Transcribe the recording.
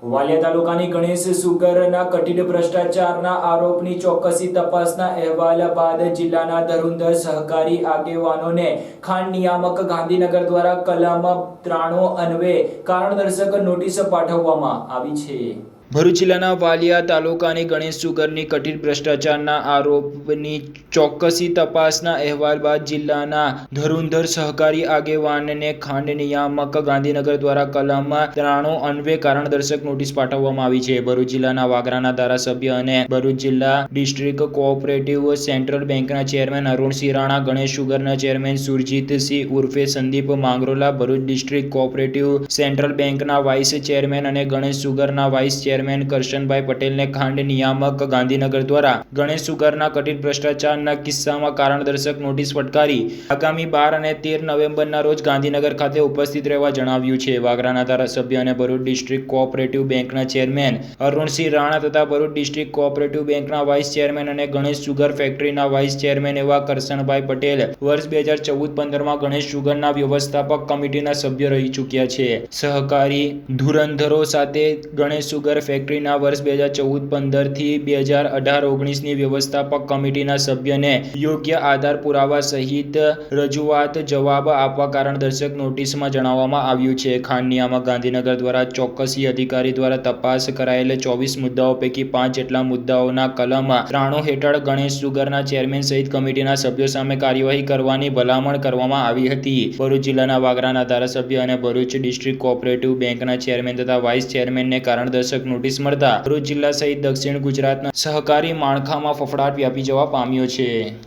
વાલિયા તાલુકાની ગણેશ સુગરના કથિત ભ્રષ્ટાચારના આરોપની ચોક્કસી તપાસના અહેવાલ બાદ જિલ્લાના ધુરંધર સહકારી આગેવાનોને ખાણ નિયામક ગાંધીનગર દ્વારા કલમ 93 અન્વયે કારણદર્શક નોટિસ પાઠવવામાં આવી છે। ભરૂચ જિલ્લાના વાલિયા તાલુકાની ગણેશ સુગરની કથિત ભ્રષ્ટાચારના આરોપની ચોક્કસી તપાસના અહેવાલ બાદ જિલ્લાના ધુરંધર સહકારી આગેવાનને ખાણ નિયામક ગાંધીનગર દ્વારા કલમ 93 અન્વયે કારણદર્શક નોટિસ પાઠવવામાં આવી છે। ભરૂચ જિલ્લાના વાગરાના ધારાસભ્ય અને ભરૂચ જિલ્લા ડિસ્ટ્રિક્ટ કોઓપરેટિવ સેન્ટ્રલ બેંકના ચેરમેન અરુણસિંહ રાણા, ગણેશ સુગરના ચેરમેન સુરજીતસિંહ ઉર્ફે Sandeep Mangrola, Bharuch district cooperative central બેંકના વાઇસ ચેરમેન અને ગણેશ સુગરના વાઇસ ચેરમેન કરશનભાઈ પટેલને ખાંડ નિયામક ગાંધીનગર દ્વારા ગણેશ સુગરના કથિત ભ્રષ્ટાચારના કિસ્સામાં કારણદર્શક નોટિસ ફટકારી આગામી 12 અને 13 નવેમ્બરના રોજ ગાંધીનગર ખાતે ઉપસ્થિત રહેવા જણાવ્યું છે। વાગરાના ધારાસભ્ય અને ભરૂચ ડિસ્ટ્રિક્ટ કોઓપરેટિવ બેંકના ચેરમેન અરુણસિંહ રાણા તથા ભરૂચ ડિસ્ટ્રિક્ટ કોઓપરેટિવ બેંકના વાઇસ ચેરમેન અને ગણેશ સુગર ફેક્ટરીના વાઇસ ચેરમેન એવા કરશનભાઈ પટેલ વર્ષ 2014-15માં ગણેશ સુગરના વ્યવસ્થાપક કમિટીના સભ્ય રહી ચૂક્યા છે। સહકારી ધુરંધરો સાથે ગણેશ સુગર ફેક્ટરીના વર્ષ 2014-15 થી 2018-19ની વ્યવસ્થાપક કમિટીના સભ્યને યોગ્ય આધાર પુરાવા સહિત રજૂઆત જવાબ આપવા કારણદર્શક નોટિસમાં જણાવવામાં આવ્યું છે। ખાણ નિયામક ગાંધીનગર દ્વારા ચોક્કસી અધિકારી દ્વારા તપાસ કરાયેલ 24 મુદ્દાઓ પૈકી 5 જેટલા મુદ્દાઓના કલમ 93 હેઠળ ગણેશ સુગરના ચેરમેન સહિત કમિટીના સભ્યો સામે કાર્યવાહી કરવાની ભલામણ કરવામાં આવી હતી। ભરૂચ જિલ્લાના વાગરાના ધારાસભ્ય અને ભરૂચ ડિસ્ટ્રિક્ટ કોઓપરેટિવ બેંકના ચેરમેન તથા વાઇસ ચેરમેનને કારણદર્શક નોટિસ મળતા ભરૂચ જિલ્લા સહિત દક્ષિણ ગુજરાતના સહકારી માળખામાં ફફડાટ વ્યાપી જવા પામ્યો છે।